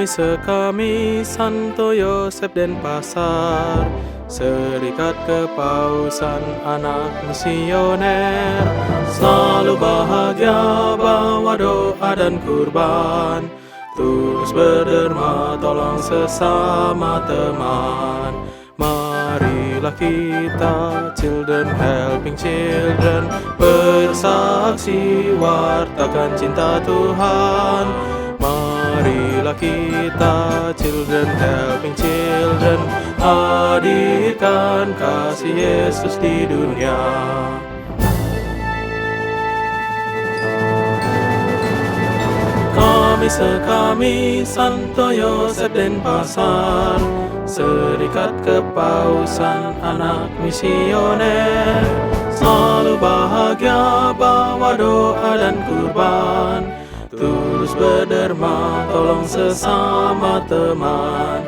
Sekami Santo Yosef Denpasar, Serikat Kepausan Anak Misioner, selalu bahagia bawa doa dan kurban, tulus berderma tolong sesama teman. Marilah kita children helping children, bersaksi wartakan cinta Tuhan. Marilah kita children helping children, hadirkan kasih Yesus di dunia. Sekami Santo Yosef Denpasar, Serikat Kepausan Anak Misioner, selalu bahagia bawa doa dan kurban, tulus berderma tolong sesama teman.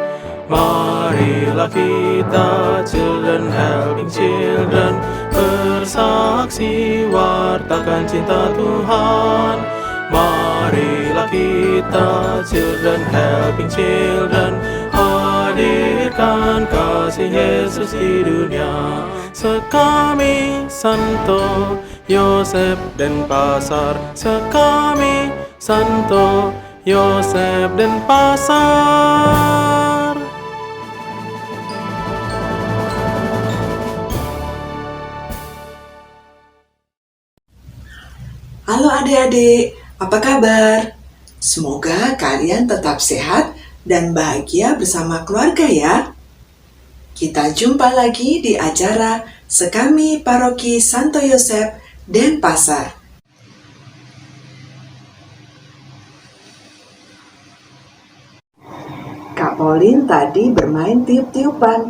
Marilah kita children helping children, bersaksi wartakan cinta Tuhan. Marilah kita children helping children, hadirkan kasih Yesus di dunia. Sekami Santo Yosef Denpasar, sekami Santo Yosef Denpasar. Halo adik-adik, apa kabar? Semoga kalian tetap sehat dan bahagia bersama keluarga ya. Kita jumpa lagi di acara Sekami Paroki Santo Yosef Denpasar. Kak Pauline tadi bermain tiup-tiupan.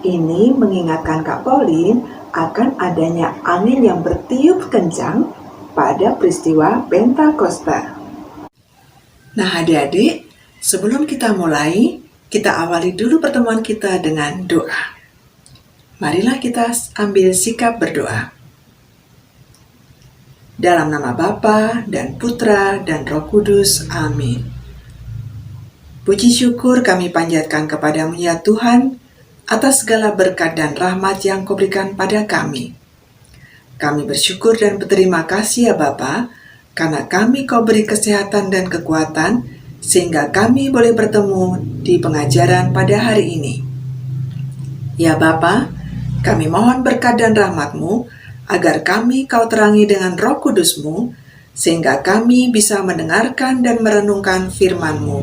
Ini mengingatkan Kak Pauline akan adanya angin yang bertiup kencang pada peristiwa Pentakosta. Nah adik-adik, sebelum kita mulai, kita awali dulu pertemuan kita dengan doa. Marilah kita ambil sikap berdoa. Dalam nama Bapa dan Putra dan Roh Kudus, amin. Puji syukur kami panjatkan kepadamu ya Tuhan, atas segala berkat dan rahmat yang Kau berikan pada kami. Kami bersyukur dan berterima kasih ya Bapa, karena kami Kau beri kesehatan dan kekuatan, sehingga kami boleh bertemu di pengajaran pada hari ini. Ya Bapa, kami mohon berkat dan rahmat-Mu, agar kami Kau terangi dengan Roh Kudus-Mu, sehingga kami bisa mendengarkan dan merenungkan firman-Mu,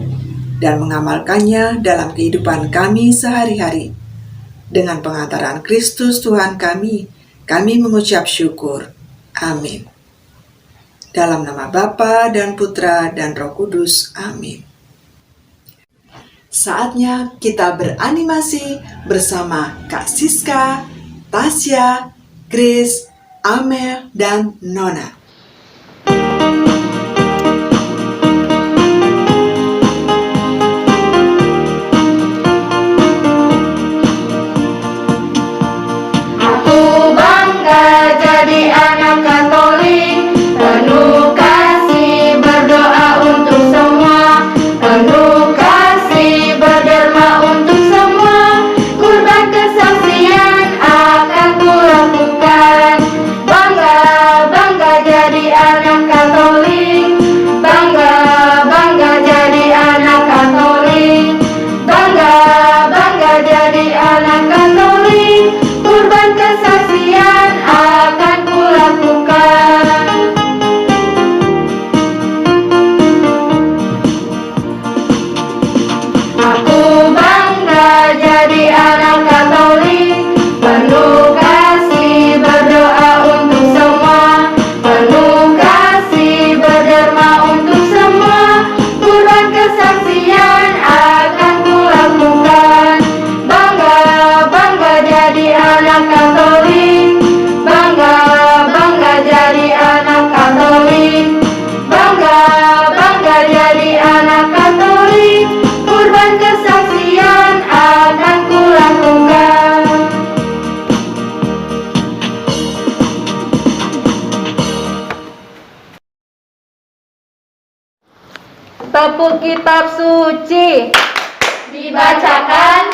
dan mengamalkannya dalam kehidupan kami sehari-hari. Dengan pengantaran Kristus Tuhan kami mengucap syukur. Amin. Dalam nama Bapa dan Putra dan Roh Kudus. Amin. Saatnya kita beranimasi bersama Kak Siska, Tasya, Grace, Amel, dan Nona. Bangga kitab suci, dibacakan,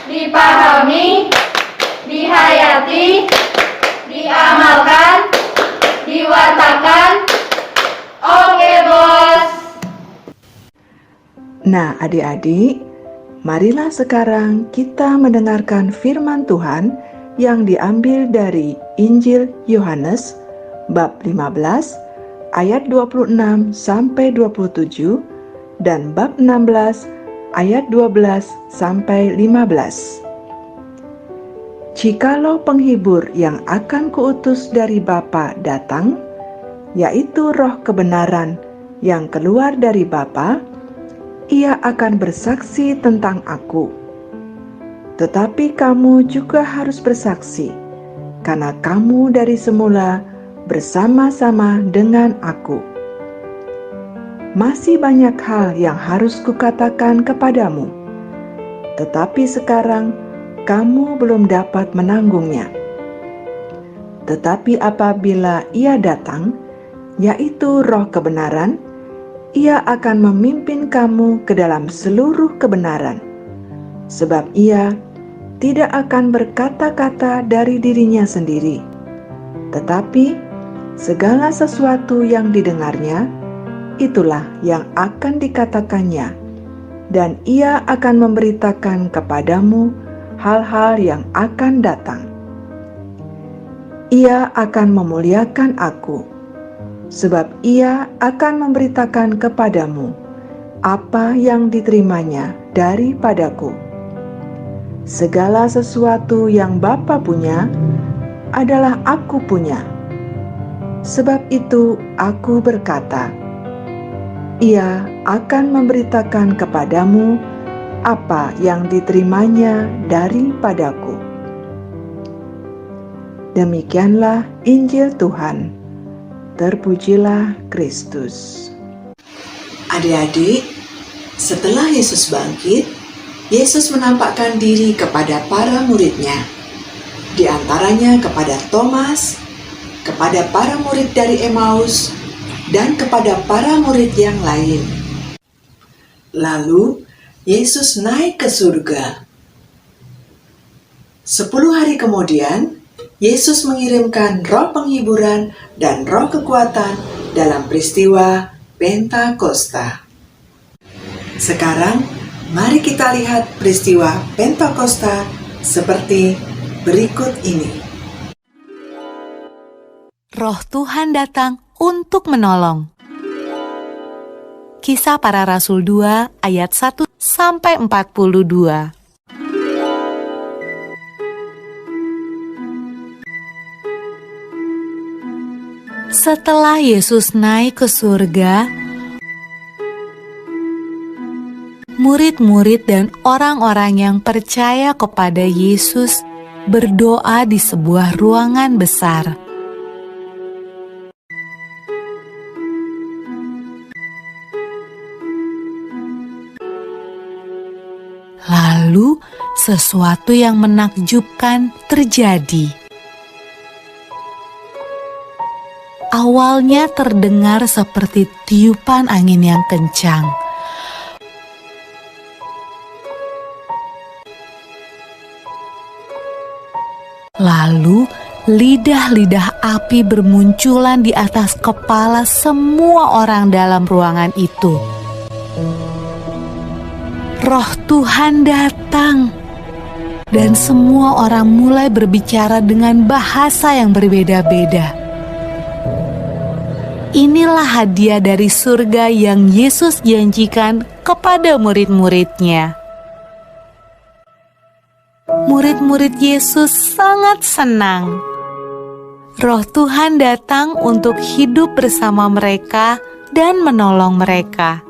dipahami, dihayati, diamalkan, diwartakan. Oke, Bos. Nah, adik-adik, marilah sekarang kita mendengarkan firman Tuhan yang diambil dari Injil Yohanes bab 15 ayat 26 sampai 27 dan bab 16 ayat 12 sampai 15. Jikalau penghibur yang akan kuutus dari Bapa datang, yaitu Roh kebenaran yang keluar dari Bapa, Ia akan bersaksi tentang Aku. Tetapi kamu juga harus bersaksi, karena kamu dari semula bersama-sama dengan Aku. Masih banyak hal yang harus kukatakan kepadamu, tetapi sekarang kamu belum dapat menanggungnya. Tetapi apabila Ia datang, yaitu Roh kebenaran, Ia akan memimpin kamu ke dalam seluruh kebenaran, sebab Ia tidak akan berkata-kata dari dirinya sendiri, tetapi segala sesuatu yang didengarnya, itulah yang akan dikatakannya, dan Ia akan memberitakan kepadamu hal-hal yang akan datang. Ia akan memuliakan Aku, sebab Ia akan memberitakan kepadamu apa yang diterimanya daripadaku. Segala sesuatu yang Bapa punya adalah Aku punya. Sebab itu Aku berkata, Ia akan memberitakan kepadamu apa yang diterimanya daripadaku. Demikianlah Injil Tuhan. Terpujilah Kristus. Adik-adik, setelah Yesus bangkit, Yesus menampakkan diri kepada para murid-Nya, di antaranya kepada Thomas, kepada para murid dari Emmaus, dan kepada para murid yang lain. Lalu, Yesus naik ke surga. 10 hari kemudian, Yesus mengirimkan roh penghiburan dan roh kekuatan dalam peristiwa Pentakosta. Sekarang, mari kita lihat peristiwa Pentakosta seperti berikut ini. Roh Tuhan datang untuk menolong. Kisah Para Rasul 2 ayat 1 sampai 42. Setelah Yesus naik ke surga, murid-murid dan orang-orang yang percaya kepada Yesus berdoa di sebuah ruangan besar. Lalu, sesuatu yang menakjubkan terjadi. Awalnya terdengar seperti tiupan angin yang kencang. Lalu, lidah-lidah api bermunculan di atas kepala semua orang dalam ruangan itu. Roh Tuhan datang, dan semua orang mulai berbicara dengan bahasa yang berbeda-beda. Inilah hadiah dari surga yang Yesus janjikan kepada murid-murid-Nya. Murid-murid Yesus sangat senang. Roh Tuhan datang untuk hidup bersama mereka dan menolong mereka.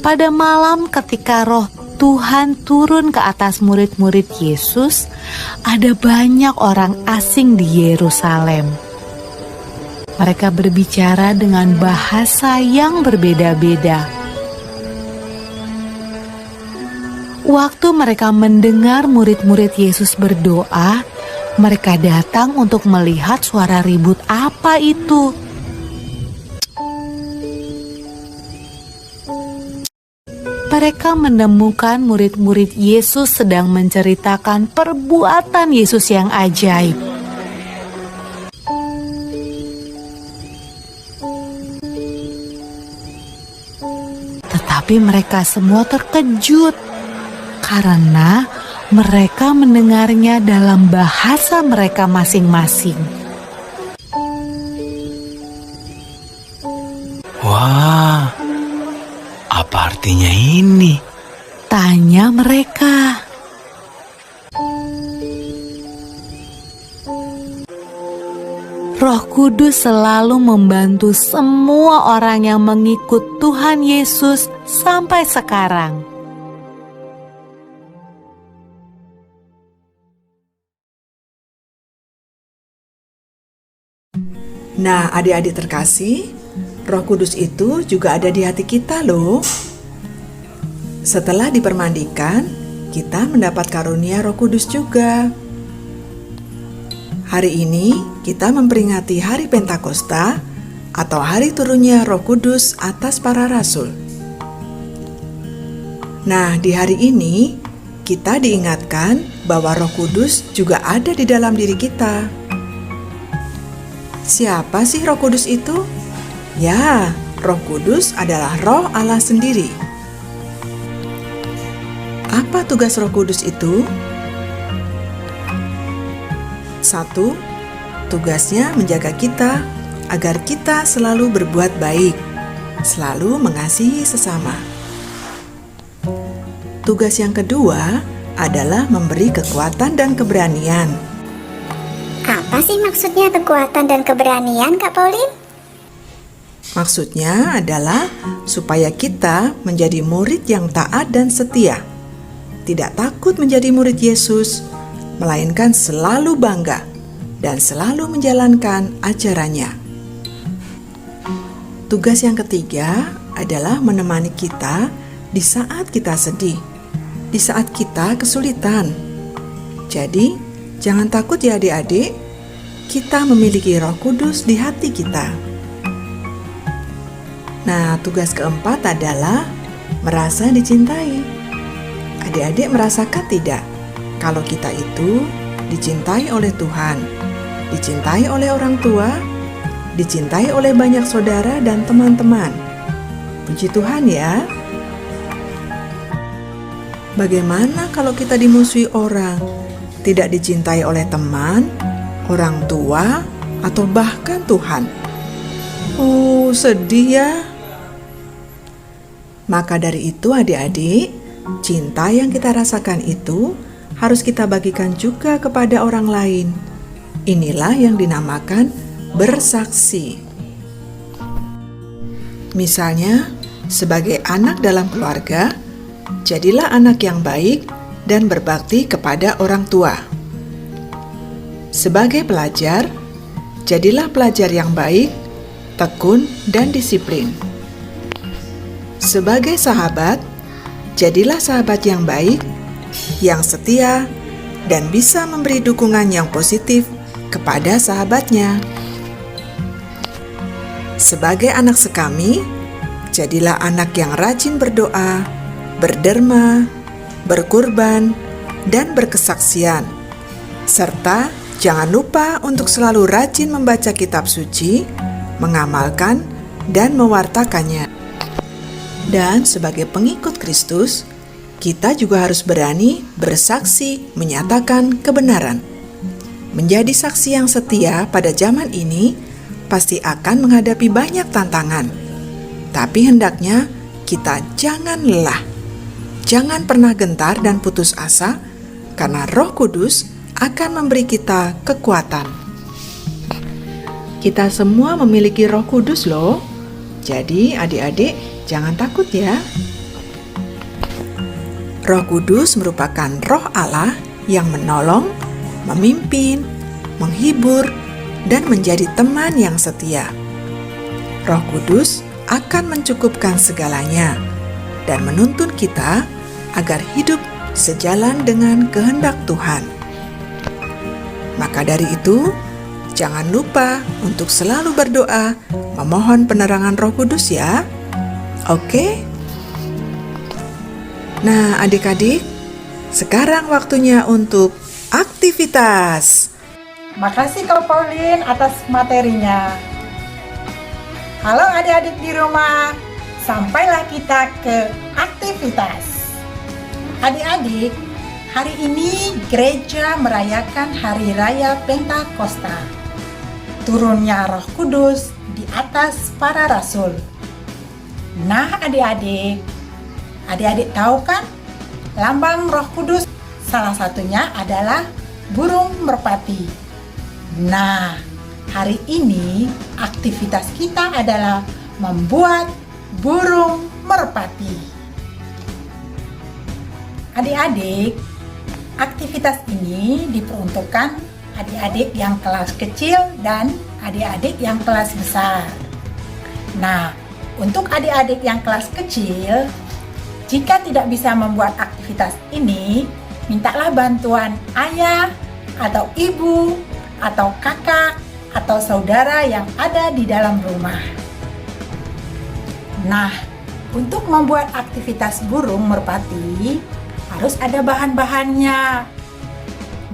Pada malam ketika Roh Tuhan turun ke atas murid-murid Yesus, ada banyak orang asing di Yerusalem. Mereka berbicara dengan bahasa yang berbeda-beda. Waktu mereka mendengar murid-murid Yesus berdoa, mereka datang untuk melihat suara ribut apa itu. mereka menemukan murid-murid Yesus sedang menceritakan perbuatan Yesus yang ajaib. Tetapi mereka semua terkejut karena mereka mendengarnya dalam bahasa mereka masing-masing. Wah, apa artinya ini? Tanya mereka. Roh Kudus selalu membantu semua orang yang mengikut Tuhan Yesus sampai sekarang. Nah, adik-adik terkasih, Roh Kudus itu juga ada di hati kita loh. Setelah dipermandikan, kita mendapat karunia Roh Kudus juga. Hari ini kita memperingati Hari Pentakosta atau hari turunnya Roh Kudus atas para rasul. Nah, di hari ini kita diingatkan bahwa Roh Kudus juga ada di dalam diri kita. Siapa sih Roh Kudus itu? Ya, Roh Kudus adalah Roh Allah sendiri. Apa tugas Roh Kudus itu? 1. Tugasnya menjaga kita agar kita selalu berbuat baik, selalu mengasihi sesama. Tugas yang kedua adalah memberi kekuatan dan keberanian. Apa sih maksudnya kekuatan dan keberanian, Kak Pauline? Maksudnya adalah supaya kita menjadi murid yang taat dan setia. Tidak takut menjadi murid Yesus, melainkan selalu bangga dan selalu menjalankan ajarannya. Tugas yang ketiga adalah menemani kita di saat kita sedih, di saat kita kesulitan. Jadi, jangan takut ya adik-adik, kita memiliki Roh Kudus di hati kita. Nah, tugas keempat adalah merasa dicintai. Adik-adik merasakan tidak kalau kita itu dicintai oleh Tuhan, dicintai oleh orang tua, dicintai oleh banyak saudara dan teman-teman. Puji Tuhan ya. Bagaimana kalau kita dimusuhi orang, tidak dicintai oleh teman, orang tua, atau bahkan Tuhan? Sedih ya. Maka dari itu adik-adik, cinta yang kita rasakan itu harus kita bagikan juga kepada orang lain. Inilah yang dinamakan bersaksi. Misalnya, sebagai anak dalam keluarga, jadilah anak yang baik dan berbakti kepada orang tua. Sebagai pelajar, jadilah pelajar yang baik, tekun, dan disiplin. Sebagai sahabat, jadilah sahabat yang baik, yang setia, dan bisa memberi dukungan yang positif kepada sahabatnya. Sebagai anak sekami, jadilah anak yang rajin berdoa, berderma, berkurban, dan berkesaksian. Serta jangan lupa untuk selalu rajin membaca kitab suci, mengamalkan, dan mewartakannya. Dan sebagai pengikut Kristus, kita juga harus berani bersaksi menyatakan kebenaran. Menjadi saksi yang setia pada zaman ini pasti akan menghadapi banyak tantangan. Tapi hendaknya kita jangan lelah. Jangan pernah gentar dan putus asa, karena Roh Kudus akan memberi kita kekuatan. Kita semua memiliki Roh Kudus loh. Jadi adik-adik jangan takut ya. Roh Kudus merupakan Roh Allah yang menolong, memimpin, menghibur, dan menjadi teman yang setia. Roh Kudus akan mencukupkan segalanya dan menuntun kita agar hidup sejalan dengan kehendak Tuhan. Maka dari itu, jangan lupa untuk selalu berdoa, memohon penerangan Roh Kudus ya. Oke? Nah, adik-adik, sekarang waktunya untuk aktivitas. Makasih Kak Pauline atas materinya. Halo adik-adik di rumah, sampailah kita ke aktivitas. Adik-adik, hari ini gereja merayakan Hari Raya Pentakosta. Turunnya Roh Kudus di atas para rasul. Nah adik-adik tahu kan lambang Roh Kudus salah satunya adalah burung merpati. Nah, hari ini aktivitas kita adalah membuat burung merpati. Adik-adik, aktivitas ini diperuntukkan adik-adik yang kelas kecil dan adik-adik yang kelas besar. Nah, untuk adik-adik yang kelas kecil, jika tidak bisa membuat aktivitas ini, mintalah bantuan ayah atau ibu atau kakak atau saudara yang ada di dalam rumah. Nah, untuk membuat aktivitas burung merpati harus ada bahan-bahannya.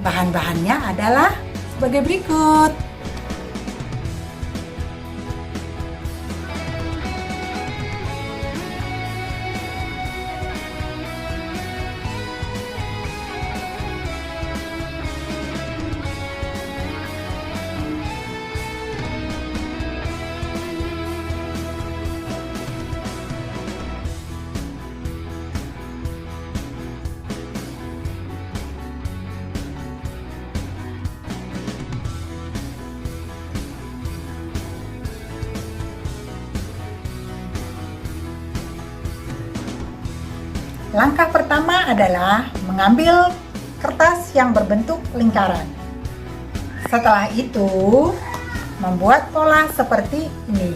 Bahan-bahannya adalah sebagai berikut. Langkah pertama adalah mengambil kertas yang berbentuk lingkaran. Setelah itu, membuat pola seperti ini.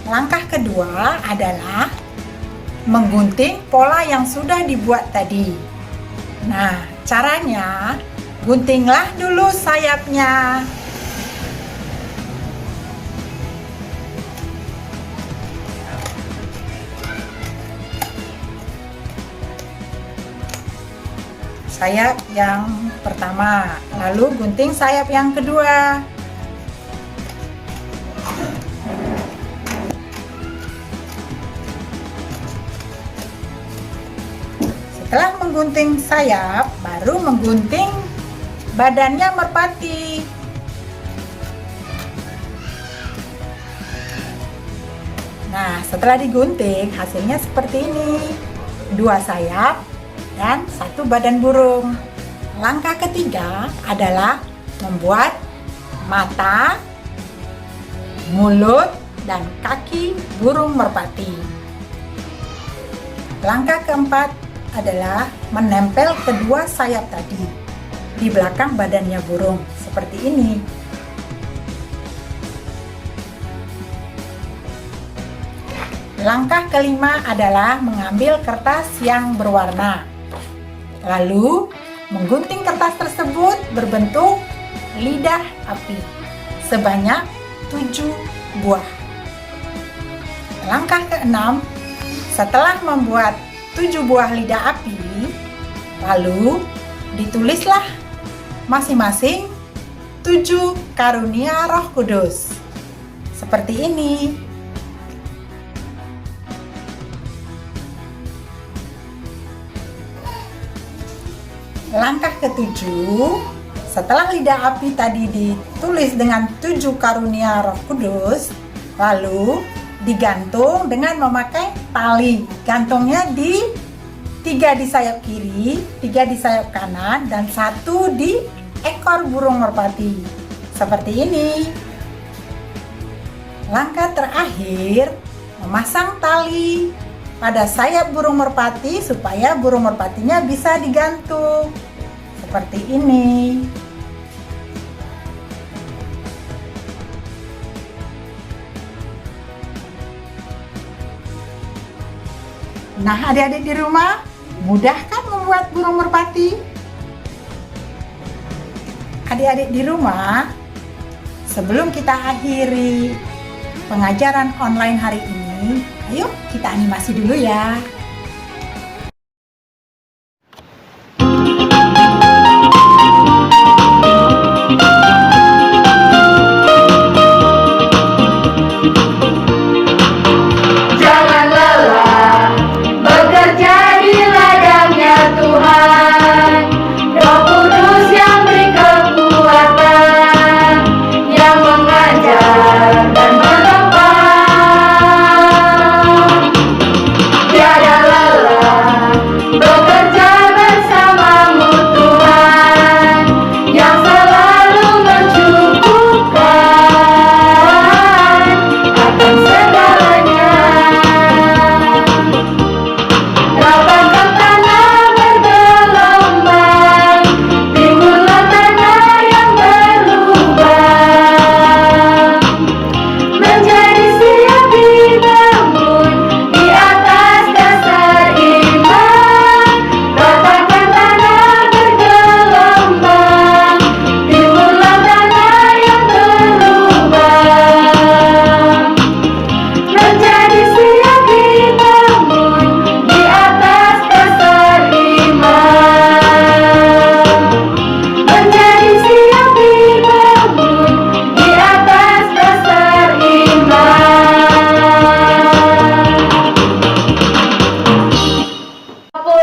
Langkah kedua adalah menggunting pola yang sudah dibuat tadi. Nah, caranya guntinglah dulu sayapnya. Sayap yang pertama, lalu gunting sayap yang kedua. Setelah menggunting sayap, baru menggunting badannya merpati. Nah, setelah digunting, hasilnya seperti ini. 2 sayap dan 1 badan burung. Langkah ketiga adalah membuat mata, mulut, dan kaki burung merpati. Langkah keempat adalah menempel kedua sayap tadi di belakang badannya burung, seperti ini. Langkah kelima adalah mengambil kertas yang berwarna. Lalu, menggunting kertas tersebut berbentuk lidah api sebanyak 7 buah. Langkah keenam, setelah membuat 7 buah lidah api, lalu ditulislah masing-masing 7 karunia Roh Kudus. Seperti ini. Langkah ketujuh, setelah lidah api tadi ditulis dengan 7 karunia Roh Kudus, lalu digantung dengan memakai tali. Gantungnya 3 di sayap kiri, 3 di sayap kanan, dan 1 di ekor burung merpati. Seperti ini. Langkah terakhir, memasang tali pada sayap burung merpati supaya burung merpatinya bisa digantung. Seperti ini. Nah, adik-adik di rumah, mudah kan membuat burung merpati? Adik-adik di rumah, sebelum kita akhiri pengajaran online hari ini, ini. Ayo kita animasi dulu ya. Jangan lelah bekerja di ladangnya Tuhan. Roh Kudus yang beri kekuatan, yang mengajar dan menopang. Tiada lelah bekerja bersamamu Tuhan, yang selalu mencukupkan akan segalanya. Lapangkan tanah bergelombang, timbullah tanah yang berlubang, menjadi siap dibangun di atas dasar iman. Lapangkan tanah bergelombang, timbullah tanah yang berlubang, menjadi siap dibangun di atas dasar iman. Menjadi siap dibangun di atas dasar iman.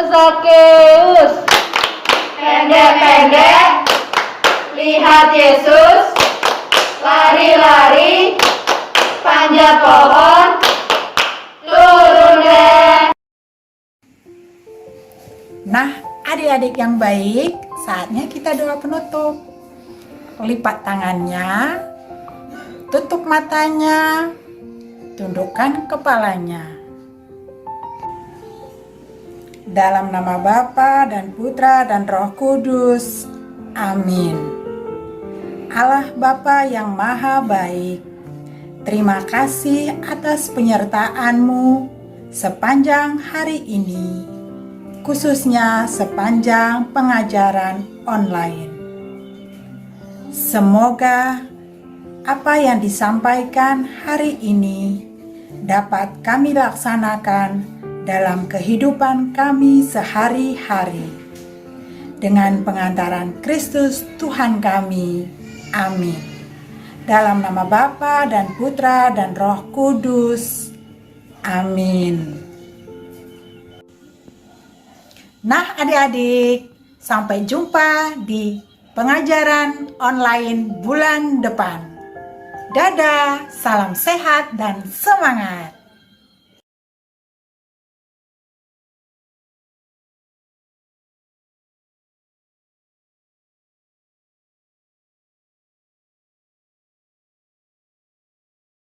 Zakeus, pendek-pendek, lihat Yesus, lari-lari, panjat pohon, turun deh. Nah, adik-adik yang baik, saatnya kita doa penutup. Lipat tangannya, tutup matanya, tundukkan kepalanya. Dalam nama Bapa dan Putra dan Roh Kudus. Amin. Allah Bapa yang Maha Baik, terima kasih atas penyertaan-Mu sepanjang hari ini, khususnya sepanjang pengajaran online. Semoga apa yang disampaikan hari ini dapat kami laksanakan dalam kehidupan kami sehari-hari. Dengan pengantaran Kristus Tuhan kami. Amin. Dalam nama Bapa dan Putra dan Roh Kudus. Amin. Nah adik-adik, sampai jumpa di pengajaran online bulan depan. Dadah, salam sehat dan semangat.